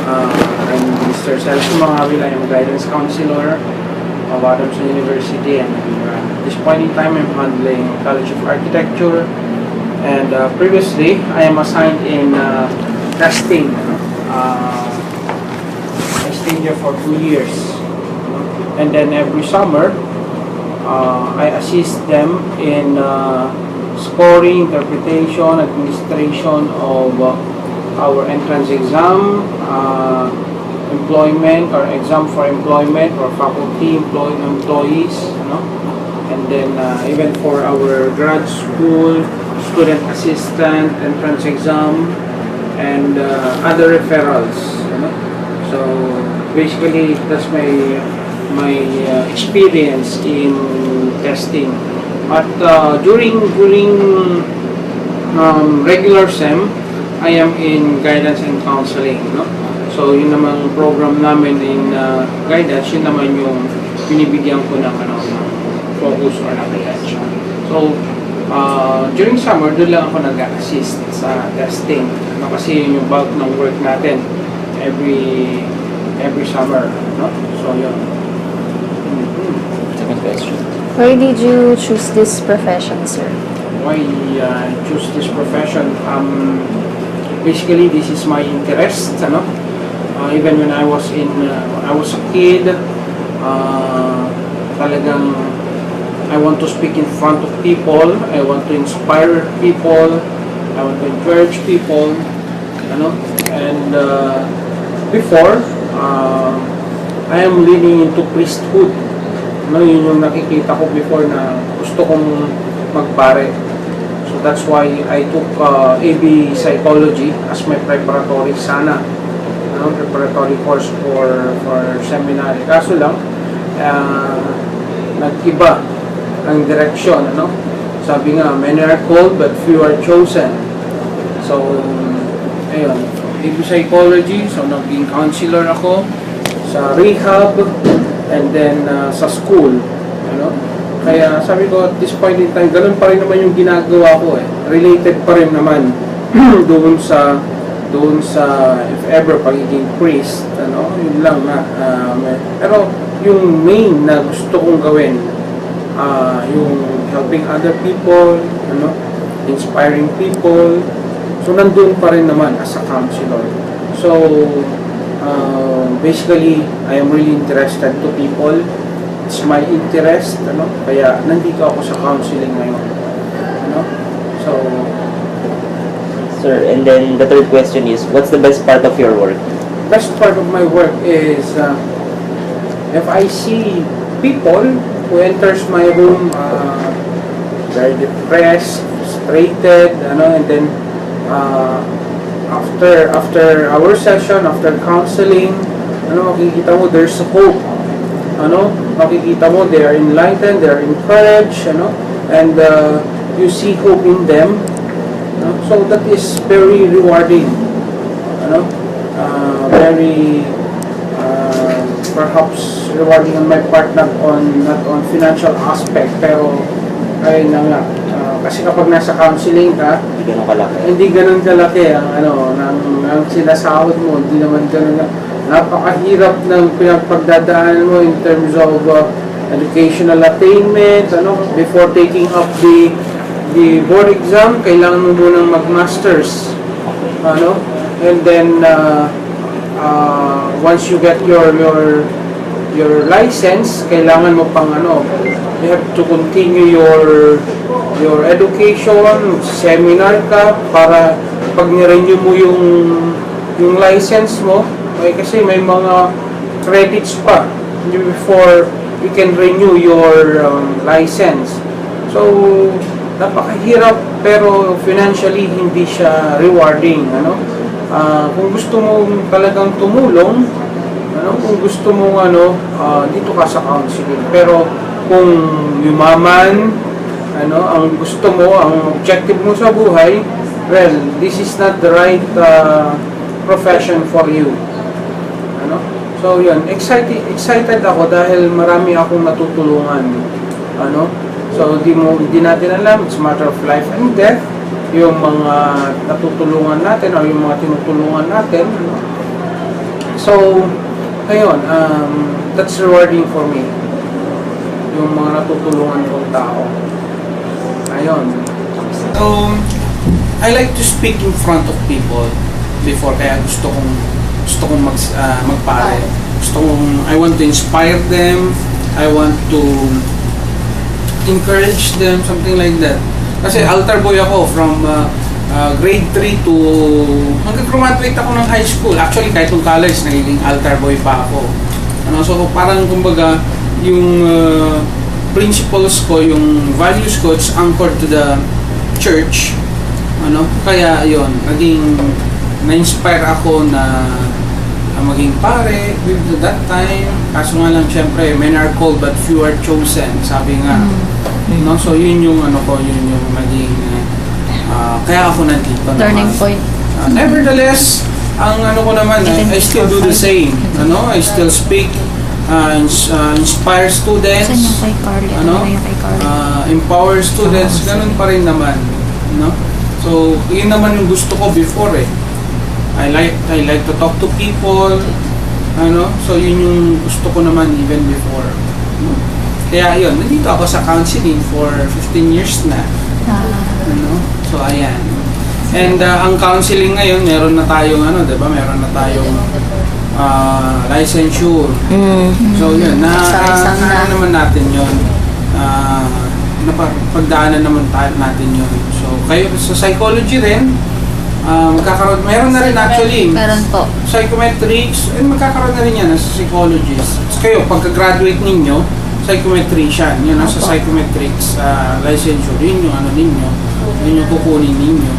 I'm Mr. Celso Mangawil. I am a guidance counselor of Adamson University, and at this point in time I'm handling College of Architecture, and previously I am assigned in testing. I stayed here for 2 years, and then every summer I assist them in scoring, interpretation, administration of our entrance exam, employment or exam for employment or faculty employees, and then even for our grad school, student assistant, entrance exam, and other referrals. So basically, that's my experience in testing. But during regular SEM, I am in guidance and counseling, So yun namang program namin in guidance, yun naman yung binibigyan ko ng focus or attention. So during summer, doon lang ako nag-assist sa testing, kasi yun yung bulk ng work natin every summer, So yun. Second question. Why did you choose this profession, sir? Why choose this profession? Basically, this is my interest, even when I was a kid, talagang I want to speak in front of people, I want to inspire people, I want to encourage people, and before, I am leaning into priesthood. Yun yung nakikita ko before na gusto kong magpare. So that's why I took AB Psychology as my preparatory preparatory course for seminary. Kaso lang, nag-iba ang direksyon, Sabi nga, many are called but few are chosen. So, ayun, AB Psychology, so naging counselor ako sa rehab and then sa school, Kaya sabi ko, at this point in time, ganun pa rin naman yung ginagawa ko Related pa rin naman doon sa if ever pagiging priest, yun lang na. Pero yung main na gusto kong gawin, yung helping other people, inspiring people. So nandun pa rin naman as a counselor. So basically, I am really interested to people. It's my interest, kaya nandito ako sa counseling ngayon, So, Sir, and then the third question is, what's the best part of your work? Best part of my work is if I see people who enters my room very depressed, frustrated, and then after our session, after counseling, makikita mo there's hope. Makikita mo they are enlightened, they are encouraged, and you see hope in them. So that is very rewarding, very perhaps rewarding on my part, not on financial aspect, pero ayun na nga, kasi kapag nasa counseling ka, hindi ganun kalaki ang sinasahod mo, hindi naman ganun na. Napakahirap ng pinagpagdadaanan mo in terms of educational attainment, before taking up the board exam, kailangan mo munang mag-masters, and then once you get your license, kailangan mo pang you have to continue your education, seminar ka para pag ni-renew mo yung license mo. Okay, kasi may mga credits pa before you can renew your license. So, napakahirap, pero financially hindi siya rewarding, kung gusto mo talagang tumulong, kung gusto mo dito ka sa counseling. Pero kung yumaman, ang gusto mo, ang objective mo sa buhay, well, this is not the right profession for you. So yun, excited ako dahil marami akong natutulungan. So hindi natin alam, it's a matter of life and death, yung mga natutulungan natin o yung mga tinutulungan natin. So, ayun, that's rewarding for me. Yung mga natutulungan kong tao. Ayun. So, I like to speak in front of people before, kaya gusto kong magpare. I want to inspire them. I want to encourage them, something like that. Kasi altar boy ako from grade 3 to hanggang graduate ako ng high school. Actually, kahit nung college, nagiging altar boy pa ako. So parang kumbaga, yung principles ko, yung values ko, it's anchored to the church. Kaya yun, na-inspire ako na maging pare with that time. Kaso nga lang, syempre, men are called but few are chosen. Sabi nga. So yun yung yun yung maging kaya ako nandito Turning naman. point. Nevertheless, ang ko naman, I still do the same. I still speak, inspire students, Saan yung kay Carly? Ano yung kay Carly? empower students, ganun pa rin naman. So, yun naman yung gusto ko before eh. I like to talk to people, so yun yung gusto ko naman even before. Kaya yun, nandito ako sa counseling for 15 years na. So, ayan. And ang counseling ngayon, meron na tayong diba? Meron na tayong licensure. So, yun. Naman natin yun. Napagdaanan naman natin yun. So, kayo sa psychology rin, meron na rin actually. Meron po. Psychometrics, magkakaroon na rin yan sa psychologist. So, kayo, pagka-graduate ninyo, psychometrician, yun sa psychometrics licensure, yun yung ninyo, yun yung kukunin ninyo,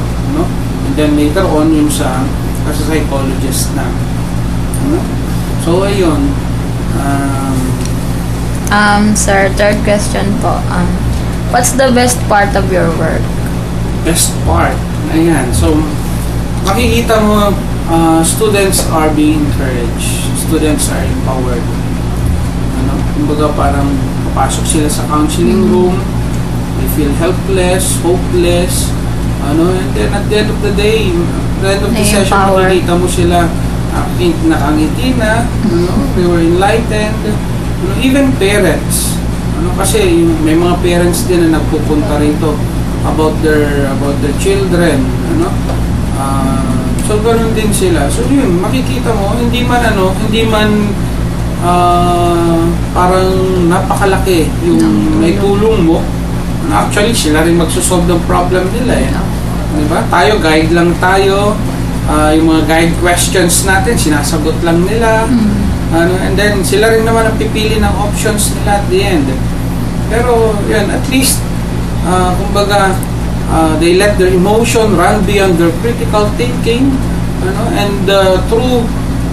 and then later on yung sa psychologist na, so ayun. Sir, third question po. What's the best part of your work? Best part, ayan, so makikita mo, students are being encouraged, students are empowered. Kumbaga parang papasok sila sa counseling room, they feel helpless, hopeless, and then at the end of the day, at the end of the session, makikita mo sila nakangiti na, they were enlightened, even parents, kasi may mga parents din na nagpupunta rito about their children, so ganoon din sila. So yun, makikita mo, hindi man parang napakalaki yung may tulong mo. Actually, sila rin magsosolve ng problem nila eh. Diba? Tayo, guide lang tayo. Yung mga guide questions natin, sinasagot lang nila. And then, sila rin naman ang pipili ng options nila at the end. Pero, yan, at least, kumbaga, they let their emotion run beyond their critical thinking. And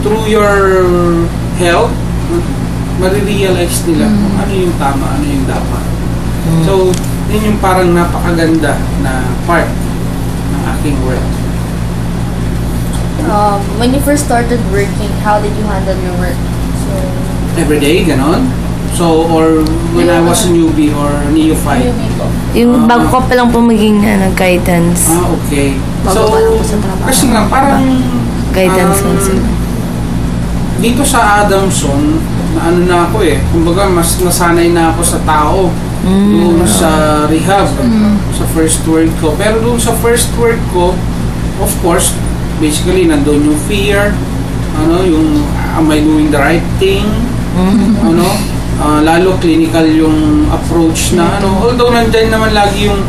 through your help, marirealize nila kung ano yung tama, ano yung dapat. So, yun yung parang napakaganda na part ng aking work. When you first started working, how did you handle your work? Everyday, ganon? So, or when I was a newbie or neophyte? Yung bago ko pa lang po maging guidance. Okay. Bago pa lang po sa trabaho. Kasi nga, parang Guidance lang sir. dito sa Adamson, na ako eh. Kumbaga, mas nasanay na ako sa tao. Doon sa rehab, sa first work ko. Pero doon sa first work ko, of course, basically, nandun yung fear, yung am I doing the right thing, lalo clinical yung approach na, although nandyan naman lagi yung,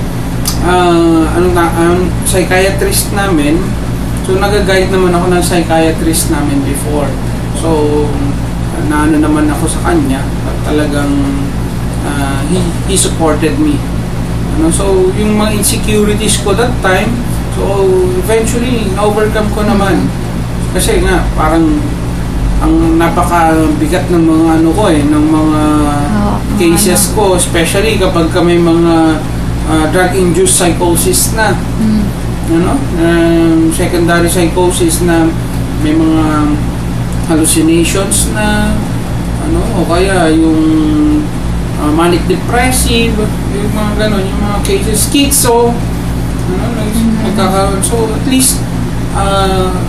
psychiatrist namin, so nag-guide naman ako ng psychiatrist namin before. So, naman ako sa kanya, at talagang, he supported me. So, yung mga insecurities ko that time, so eventually, na-overcome ko naman. Kasi nga, parang ang napakabigat ng mga ng mga cases ko, especially kapag may mga drug-induced psychosis na. Secondary psychosis na may mga hallucinations na, o kaya yung manic depressive, yung mga ganon, yung mga cases, schizo, nagkakaroon. So, at least,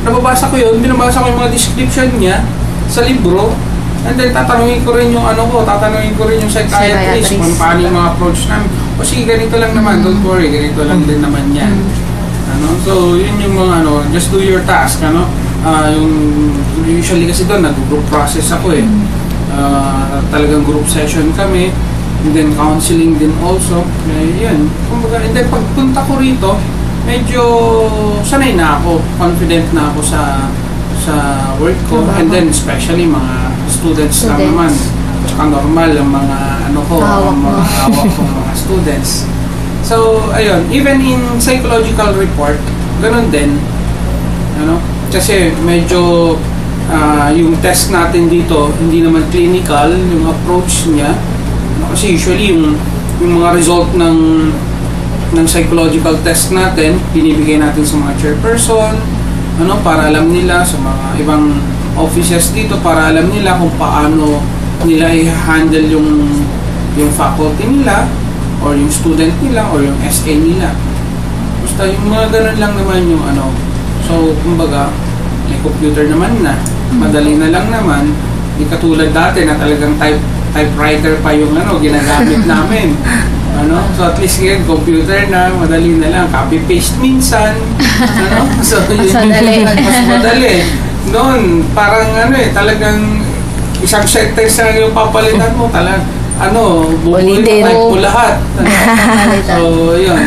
nababasa ko yun, binabasa ko yung mga description niya sa libro, and then tatanungin ko rin yung psychiatrist kung paano yung mga approach namin. O sige, ganito lang naman, don't worry, ganito lang din naman yan. So yun yung mga just do your task, yung usually kasi doon nag-group process ako talagang group session kami, and then counseling din also. Yun, kumbaga, and then pagpunta ko rito, medyo sanay na ako, confident na ako sa work ko, and then especially mga students lang naman. Tsaka normal ang mga ang mga hawak kong mga students. So, ayun, even in psychological report, ganun din. Kasi medyo yung test natin dito, hindi naman clinical, yung approach niya. Kasi usually yung mga result ng psychological test natin, binibigay natin sa mga chairperson, para alam nila, sa mga ibang offices dito, para alam nila kung paano nila i-handle yung faculty nila, or yung student nila, or yung SA nila. Basta yung mga ganun lang naman yung So, kumbaga, may computer naman na, madali na lang naman, di katulad dati na talagang typewriter pa yung ginagamit namin. So at least ngayon, computer na, madali na lang, copy-paste minsan, so mas madali. Noon, parang talagang isang sentence na yung papalitan mo, bubuhin mo, type mo lahat. So yun,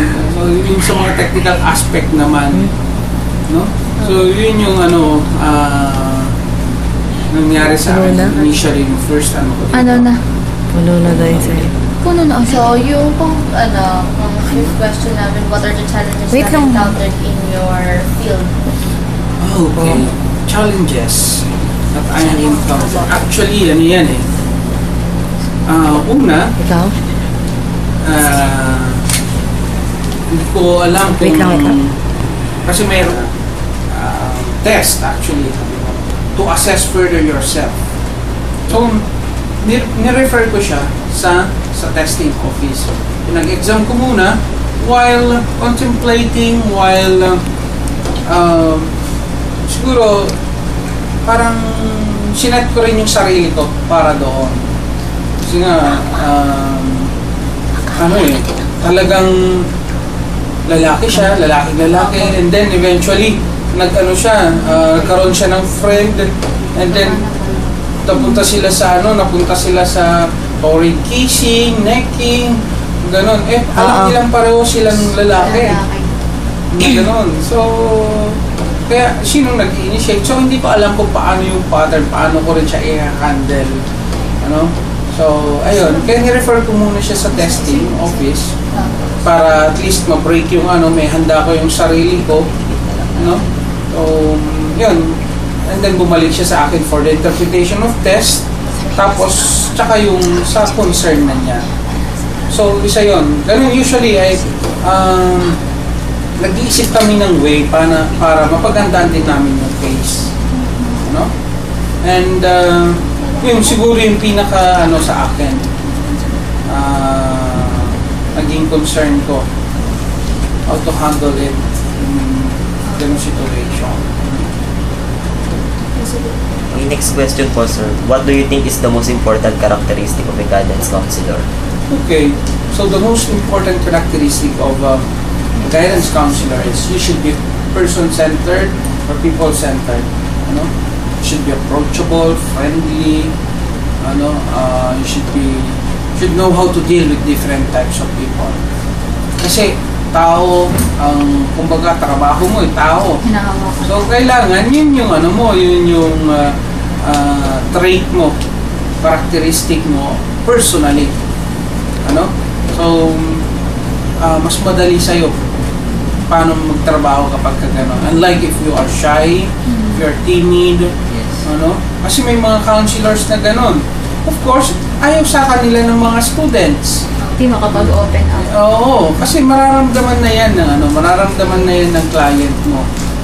yung sa mga technical aspect naman, so yun yung nangyari sa akin initially, yung first Puno na daw yung sa'yo. So, yung fifth question namin, what are the challenges Wait that lang. encountered in your field? Okay. Challenges that I have encountered. Actually, yan una, Ikaw? hindi ko alam kung... Wait lang. Kasi mayroon test actually to assess further yourself. So, ni-refer ko siya sa testing office. Nag-exam ko muna while contemplating, siguro parang sinet ko rin yung sarili ko para doon. Kasi nga, talagang lalaki, and then eventually nagkaroon siya ng friend, and then napunta sila sa torrid kissing, necking, ganon. Alam nilang pareho silang lalaki. Ganon. So, kaya sinong nag-initiate? So, hindi ko alam kung paano yung pattern, paano ko rin siya i-handle. So, ayun. Kaya ni-refer ko muna siya sa testing office para at least ma-break yung may handa ko yung sarili ko. So, yun. And then bumalik siya sa akin for the interpretation of test. Tapos, tsaka yung sa concern na niya. So, isa yun. Ganun usually ay nag-iisip kami ng way para mapagandaan din namin yung case. And yun siguro yung pinaka sa akin. Naging concern ko how to handle it in ganung situation. Okay, next question po, sir. What do you think is the most important characteristic of a guidance counselor? Okay, so the most important characteristic of a guidance counselor is you should be person-centered or people-centered. You should be approachable, friendly. You should know how to deal with different types of people. Kasi tao, kumbaga trabaho mo tao. So kailangan yun yung yun yung trait mo, characteristic mo personally. So mas madali sa'yo paano magtrabaho kapag gano'n. Unlike if you are shy, if you are timid, kasi may mga counselors na gano'n. Of course, ayaw sa kanila ng mga students. Hindi makapag-open up. Oo, kasi mararamdaman na yan ng client mo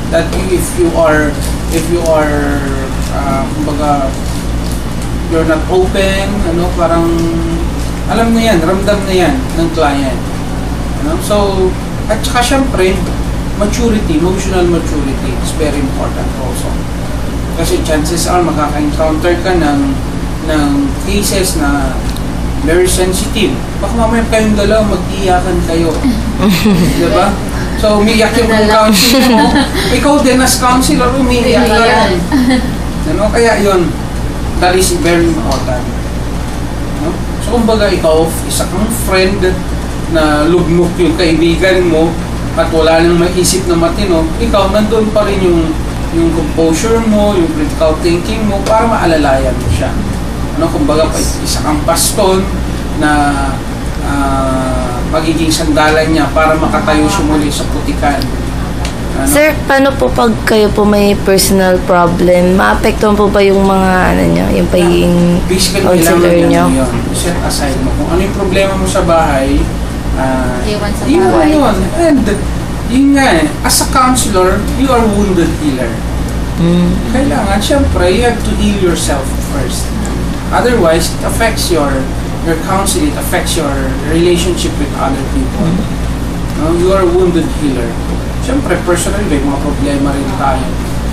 that if you are kumbaga you're not open, parang alam na yan, ramdam na yan ng client. So, at saka syempre maturity, emotional maturity is very important also. Kasi chances are makaka-encounter ka ng cases na very sensitive. Baka mamaya kayong dalawa mag-iyakan kayo. Diba? So, umiiyak yung counselor mo. Ikaw din as counselor, umiiyak ka rin. Ano? Kaya yun, that is very important. No? So, kumbaga ikaw, isa kang friend na lugmok yung kaibigan mo at wala nang maisip na matino, ikaw nandun pa rin yung composure mo, yung critical thinking mo para maalalayan mo siya. Ano, kumbaga isa kang baston na magiging sandalan niya para makatayo siya muli sa putikan. Ano? Sir, paano po pag kayo po may personal problem? Maapektuhan po ba yung mga, yung pagiging Basically, counselor kailangan nyo? yun. Set aside mo. Kung ano yung problema mo sa bahay, Iwan sa yun bahay. yun. And yun nga as a counselor, you are wounded healer. Kailangan, syempre, you have to heal yourself first. Otherwise, it affects your counsel, it affects your relationship with other people. No? You are a wounded healer. Syempre, personally, may mga problema rin tayo.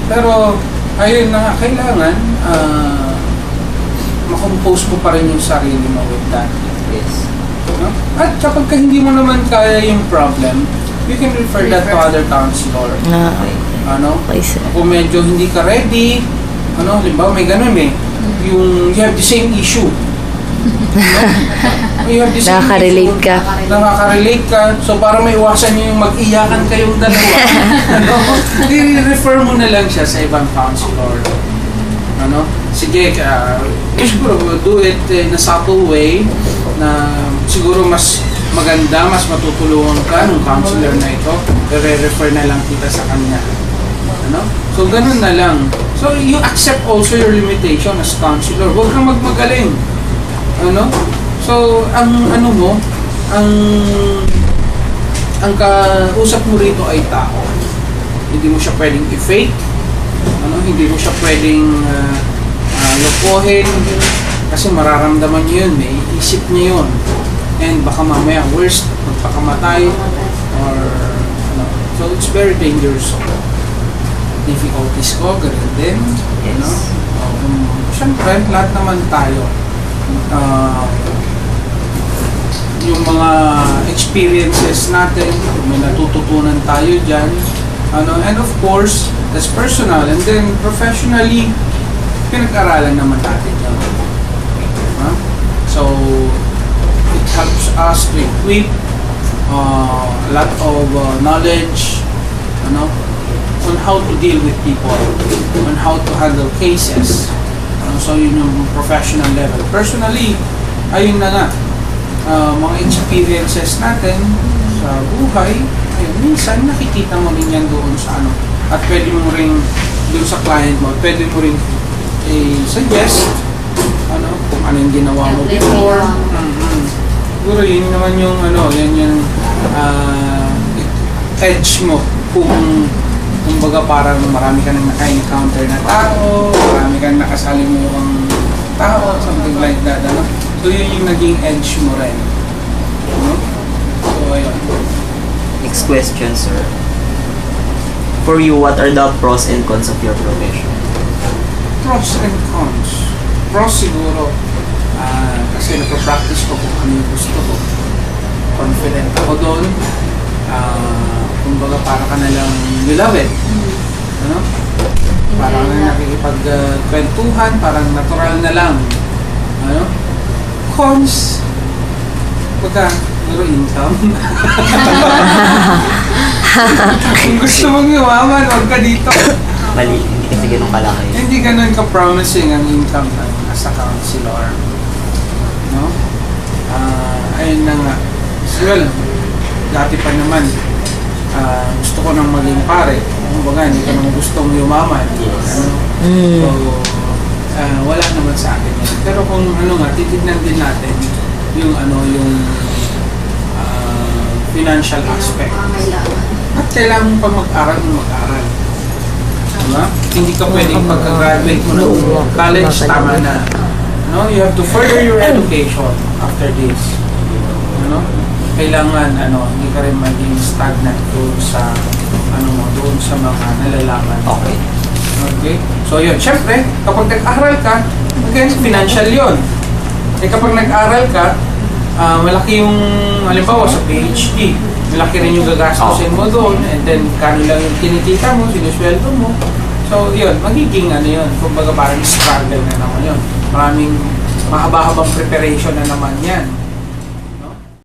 Pero, ayun na nga, kailangan makompose mo pa rin yung sarili mo with that. Yes. No? At kapag hindi mo naman kaya yung problem, you can refer that to other counselor. Ano? Okay, sir. Kung medyo hindi ka ready, halimbawa may ganun yung you have the same issue. You have the same Nakaka-relate issue. ka. Nakaka-relate ka. So para may iwasan nyo yung mag-iyakan kayong dalawa, i-refer mo na lang siya sa ibang counselor. Sige, siguro do it in a subtle way na siguro mas maganda, mas matutulungan ka ng counselor na ito, i-refer na lang kita sa kanya. So, ganun na lang. So, you accept also your limitation as counselor. Huwag kang magmagaling. So, ang kausap mo rito ay tao. Hindi mo siya pwedeng i-fake. Hindi mo siya pwedeng lokohin. Kasi mararamdaman niyo yun. May isip niya yun. And baka mamaya worst, magpakamatay. Or, so, it's very dangerous. Difficulties ko, ganun din. Yes. Siyempre, lahat naman tayo. Yung mga experiences natin, may natututunan tayo dyan. And of course, that's personal. And then, professionally, pinag-aralan naman natin yan. So, it helps us to equip a lot of knowledge, on how to deal with people, on how to handle cases. So yun yung professional level. Personally, ayun na nga, mga experiences natin sa buhay, ayun, minsan nakikita mo rin yan doon sa at pwede mo rin doon sa client mo, pwede mo rin suggest kung ano yung ginawa mo before. Siguro yun naman yung yan yung edge mo kung kumbaga parang marami ka nang naka-encounter na tao, marami kang nakasalimuang tao, something like that, So yun yung naging edge mo rin. So ayun. Next question, sir. For you, what are the pros and cons of your profession? Pros and cons. Pros siguro, kasi nagpa-practice ko kung ano yung gusto ko. Confident ako doon. Kumbaga para ka na lang nilawin. Parang nakikipagkwentuhan, parang natural na lang. Cons, zero income. Kung gusto mong yumaman, huwag ka dito. Mali, hindi kasi ganun kalaki. Hindi ganun ka-promising ang income as a counselor. Ayun na nga. Well, dati pa naman, gusto ko nang maging pare. Kumbaga, hindi ko nang gustong yumaman. So, wala naman sa akin yan. Pero kung titignan din natin yung financial aspect. At kailangan mo pa mag-aral. Diba? Hindi ka pwedeng pagka-graduate mo ng college, tama na. You have to further your education after this. Kailangan, hindi ka rin maging stagnant doon sa ano mo doon sa mga nalalaman. Okay. Okay? So yun, syempre, kapag nag-aral ka, again, financial yun. Eh kapag nag-aral ka, malaki yung, halimbawa sa PhD, malaki rin yung gagastusin mo doon, and then kano lang yung kinikita mo, sinusweldo mo. So yun, magiging ano yun, kumbaga parang struggle na naman yun. Maraming mahaba-habang preparation na naman yan.